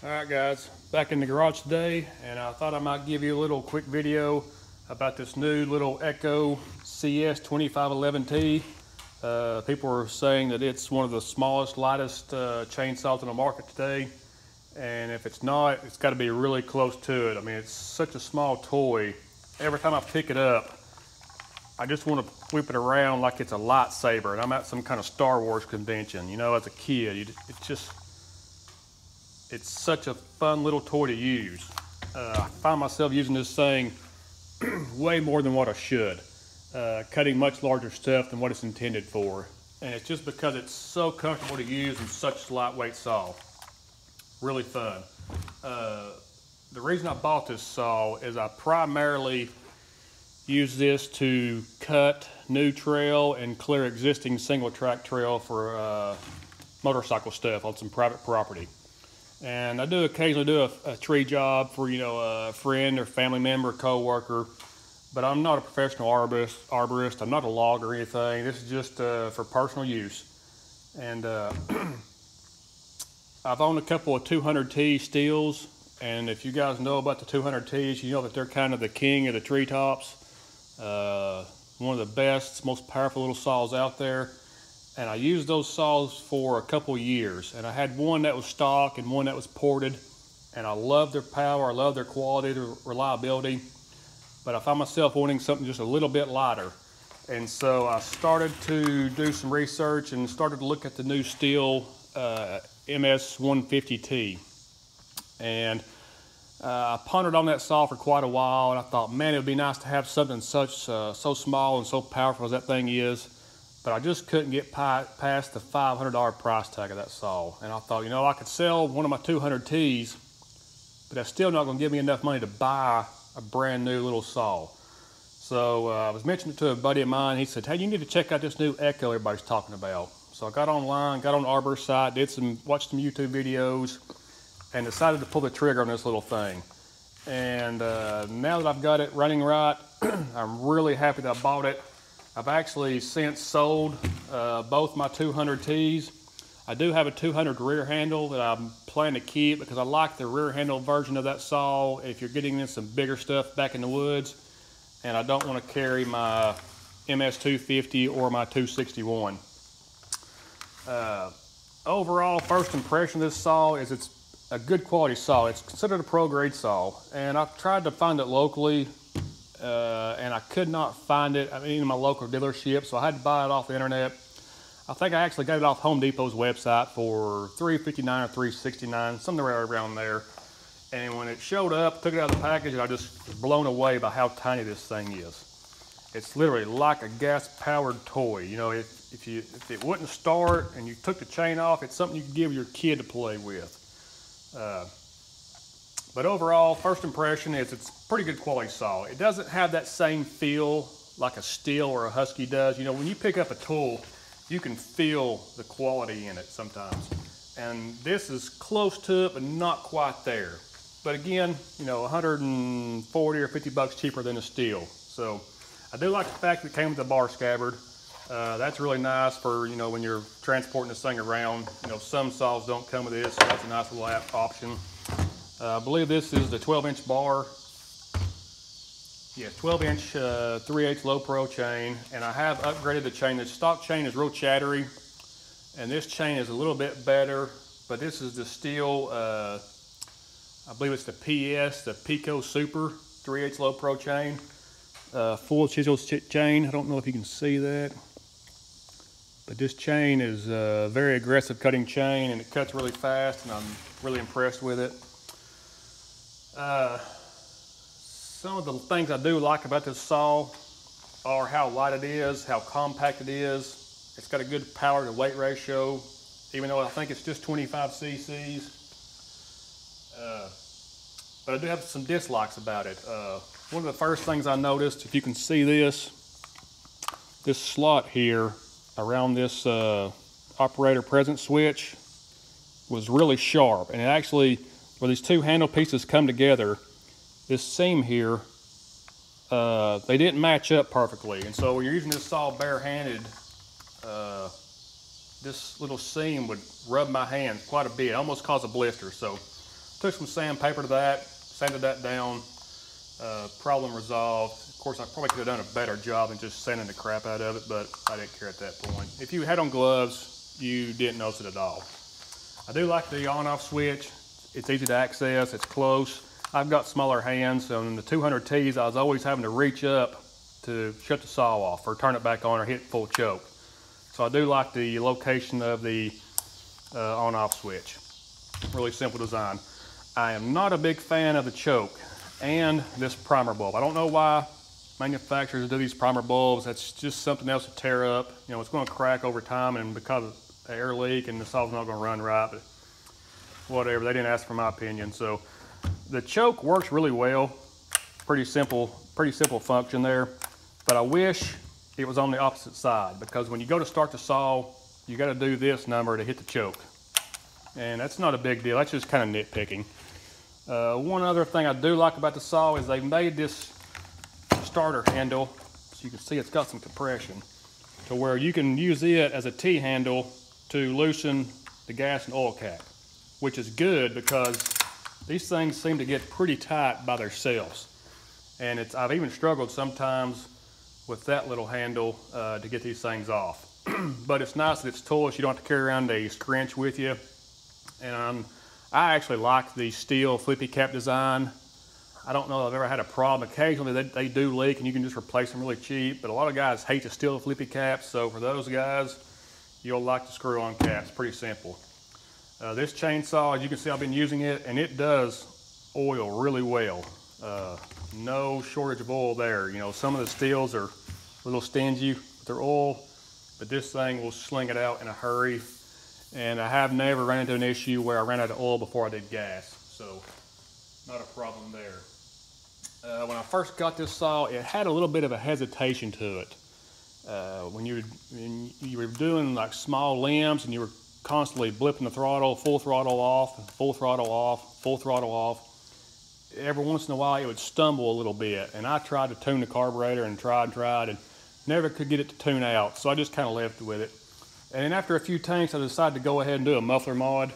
Alright guys, back in the garage today, and I thought I might give you a little quick video about this new little Echo CS2511T. People are saying that it's one of the smallest, lightest chainsaws on the market today, and if it's not, it's got to be really close to it. I mean, it's such a small toy. Every time I pick it up, I just want to whip it around like it's a lightsaber, and I'm at some kind of Star Wars convention. You know, as a kid, it's such a fun little toy to use. I find myself using this thing way more than what I should, cutting much larger stuff than what it's intended for. And it's just because it's so comfortable to use and such a lightweight saw. Really fun. The reason I bought this saw is I primarily use this to cut new trail and clear existing single track trail for motorcycle stuff on some private property. And I do occasionally do a tree job for, a friend or family member, co-worker, but I'm not a professional arborist. I'm not a logger or anything. This is just for personal use. And I've owned a couple of 200T steels, and if you guys know about the 200Ts, you know that they're kind of the king of the treetops. One of the best, most powerful little saws out there. And I used those saws for a couple years, and I had one that was stock and one that was ported, and I love their power, I love their quality, their reliability, but I found myself wanting something just a little bit lighter. And so I started to do some research and started to look at the new Steel MS-150T. And I pondered on that saw for quite a while, and I thought, man, it would be nice to have something so small and so powerful as that thing is. But I just couldn't get past the $500 price tag of that saw. And I thought, I could sell one of my 200Ts, but that's still not going to give me enough money to buy a brand new little saw. So I was mentioning it to a buddy of mine. He said, hey, you need to check out this new Echo everybody's talking about. So I got online, got on Arbor's site, watched some YouTube videos, and decided to pull the trigger on this little thing. And now that I've got it running right, I'm really happy that I bought it. I've actually since sold both my 200Ts. I do have a 200 rear handle that I'm planning to keep because I like the rear handle version of that saw if you're getting in some bigger stuff back in the woods, and I don't want to carry my MS-250 or my 261. Overall, first impression of this saw is it's a good quality saw. It's considered a pro grade saw, and I've tried to find it locally. And I could not find it in my local dealership, so I had to buy it off the internet. I think I actually got it off Home Depot's website for $359 or $369, something around there. And when it showed up, took it out of the package, and I just was blown away by how tiny this thing is. It's literally like a gas-powered toy. If it wouldn't start and you took the chain off, it's something you could give your kid to play with. But overall, first impression is it's a pretty good quality saw. It doesn't have that same feel like a Steel or a Husky does. When you pick up a tool, you can feel the quality in it sometimes. And this is close to it, but not quite there. But again, 140 or 50 bucks cheaper than a Steel. So I do like the fact that it came with a bar scabbard. That's really nice for, when you're transporting this thing around. Some saws don't come with this, so that's a nice little option. I believe this is the 12-inch bar. Yeah, 12-inch 3/8 low pro chain, and I have upgraded the chain. The stock chain is real chattery, and this chain is a little bit better, but this is the Steel, I believe it's the PS, the Pico Super 3/8 low pro chain. Full chisel chain. I don't know if you can see that, but this chain is a very aggressive cutting chain, and it cuts really fast, and I'm really impressed with it. Some of the things I do like about this saw are how light it is, how compact it is. It's got a good power to weight ratio, even though I think it's just 25 cc's. But I do have some dislikes about it. One of the first things I noticed, if you can see this slot here around this operator presence switch was really sharp, and it actually, where these two handle pieces come together, this seam here, they didn't match up perfectly. And so when you're using this saw barehanded, this little seam would rub my hands quite a bit, almost cause a blister. So took some sandpaper to that, sanded that down, problem resolved. Of course, I probably could have done a better job than just sanding the crap out of it, but I didn't care at that point. If you had on gloves, you didn't notice it at all. I do like the on-off switch. It's easy to access, it's close. I've got smaller hands, so in the 200Ts, I was always having to reach up to shut the saw off or turn it back on or hit full choke. So I do like the location of the on-off switch. Really simple design. I am not a big fan of the choke and this primer bulb. I don't know why manufacturers do these primer bulbs. That's just something else to tear up. You know, it's going to crack over time, and because of the air leak and the saw's not going to run right, but whatever, they didn't ask for my opinion. So the choke works really well. Pretty simple function there, but I wish it was on the opposite side, because when you go to start the saw, you got to do this number to hit the choke. And that's not a big deal, that's just kind of nitpicking. One other thing I do like about the saw is they made this starter handle, so you can see it's got some compression, to where you can use it as a T-handle to loosen the gas and oil cap, which is good because these things seem to get pretty tight by themselves. And I've even struggled sometimes with that little handle to get these things off. But it's nice that it's tooled, you don't have to carry around a scrunch with you. And I actually like the steel flippy cap design. I don't know if I've ever had a problem. Occasionally they do leak and you can just replace them really cheap, but a lot of guys hate the steel flippy caps, so for those guys, you'll like the screw-on caps. Pretty simple. This chainsaw, as you can see, I've been using it, and it does oil really well. No shortage of oil there. You know, some of the steels are a little stingy with their oil, but this thing will sling it out in a hurry. And I have never run into an issue where I ran out of oil before I did gas, so not a problem there. When I first got this saw, it had a little bit of a hesitation to it. When you were doing like small limbs and you were constantly blipping the throttle, full throttle off, full throttle off, full throttle off, every once in a while it would stumble a little bit, and I tried to tune the carburetor and tried and never could get it to tune out, so I just kind of left with it. And then after a few tanks, I decided to go ahead and do a muffler mod,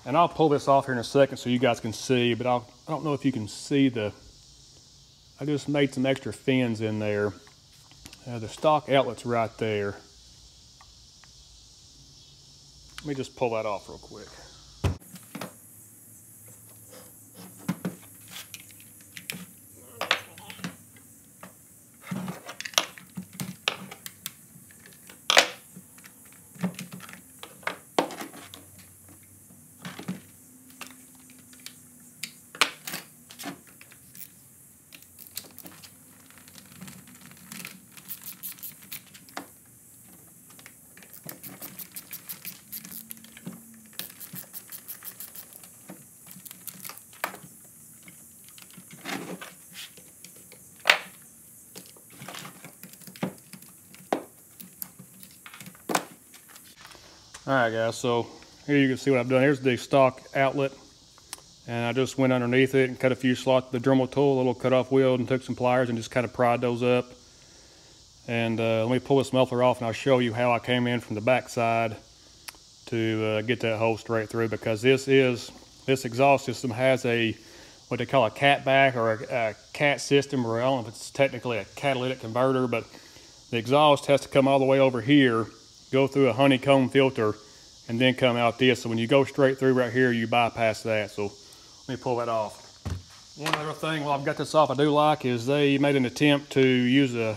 and I'll pull this off here in a second so you guys can see, but I don't know if you can see I just made some extra fins in there. The stock outlet's right there. Let me just pull that off real quick. All right, guys, so here you can see what I've done. Here's the stock outlet, and I just went underneath it and cut a few slots with the Dremel tool, a little cut-off wheel, and took some pliers and just kind of pried those up. And let me pull this muffler off, and I'll show you how I came in from the back side to get that hole straight through, because this exhaust system has what they call a cat back, or a cat system, or I don't know if it's technically a catalytic converter, but the exhaust has to come all the way over here, go through a honeycomb filter, and then come out this. So when you go straight through right here, you bypass that. So let me pull that off. One other thing while I've got this off I do like is they made an attempt to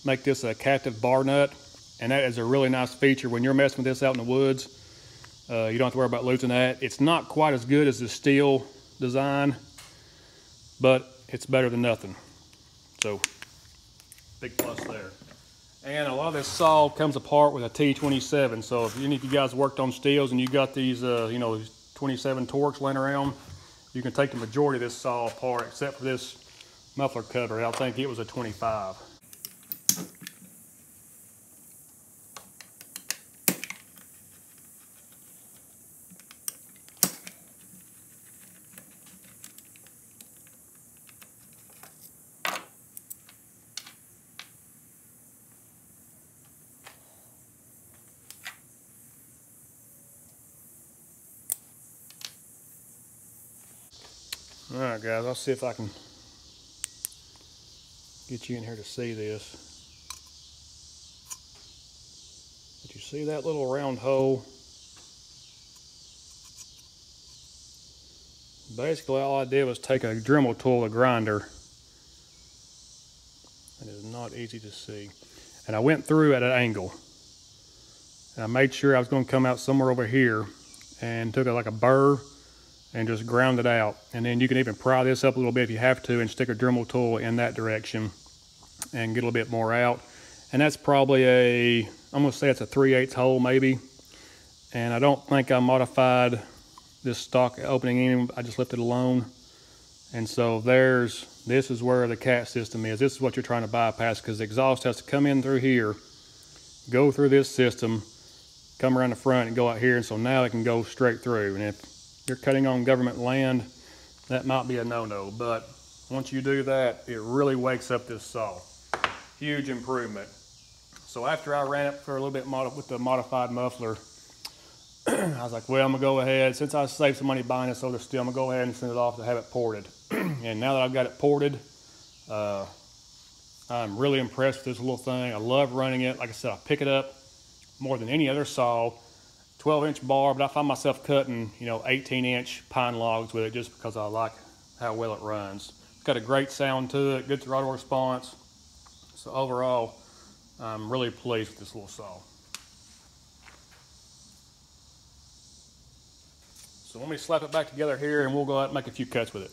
make this a captive bar nut, and that is a really nice feature when you're messing with this out in the woods. You don't have to worry about losing that. It's not quite as good as the steel design, but it's better than nothing. So big plus there. And a lot of this saw comes apart with a T27. So if any of you guys worked on steels and you got these, you know, 27 Torx laying around, you can take the majority of this saw apart, except for this muffler cover. I think it was a 25. All right, guys, I'll see if I can get you in here to see this. But you see that little round hole? Basically, all I did was take a Dremel tool, a grinder. It is not easy to see. And I went through at an angle. And I made sure I was going to come out somewhere over here, and took it like a burr and just ground it out. And then you can even pry this up a little bit if you have to, and stick a Dremel tool in that direction and get a little bit more out. And that's probably I'm going to say it's a 3/8 hole maybe. And I don't think I modified this stock opening in, I just left it alone. And so this is where the cat system is. This is what you're trying to bypass, because the exhaust has to come in through here, go through this system, come around the front and go out here. And so now it can go straight through. And if you're cutting on government land, that might be a no-no. But once you do that, it really wakes up this saw. Huge improvement. So after I ran it for a little bit with the modified muffler, I was like, well, I'm gonna go ahead, since I saved some money buying this other steel, I'm gonna go ahead and send it off to have it ported. And now that I've got it ported, I'm really impressed with this little thing. I love running it. Like I said, I pick it up more than any other saw. 12-inch bar, but I find myself cutting, 18-inch pine logs with it just because I like how well it runs. It's got a great sound to it, good throttle response. So overall, I'm really pleased with this little saw. So let me slap it back together here, and we'll go out and make a few cuts with it.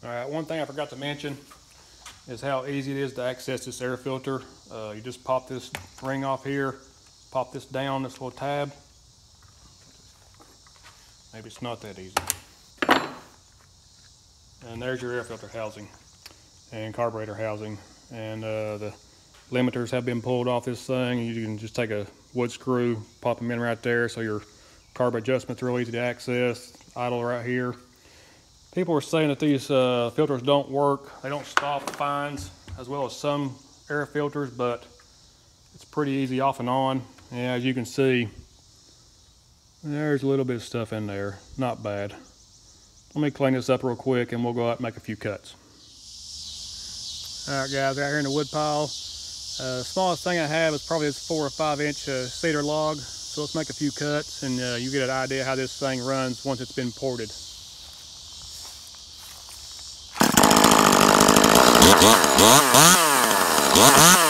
All right, one thing I forgot to mention is how easy it is to access this air filter. You just pop this ring off here, pop this down, this little tab. Maybe it's not that easy. And there's your air filter housing and carburetor housing. And the limiters have been pulled off this thing. You can just take a wood screw, pop them in right there, so your carb adjustment's real easy to access. Idle right here. People are saying that these filters don't work. They don't stop fines as well as some air filters, but it's pretty easy off and on. And as you can see, there's a little bit of stuff in there. Not bad. Let me clean this up real quick, and we'll go out and make a few cuts. All right, guys, out here in the wood pile. Smallest thing I have is probably this 4 or 5 inch cedar log. So let's make a few cuts, and you get an idea how this thing runs once it's been ported. Yeah.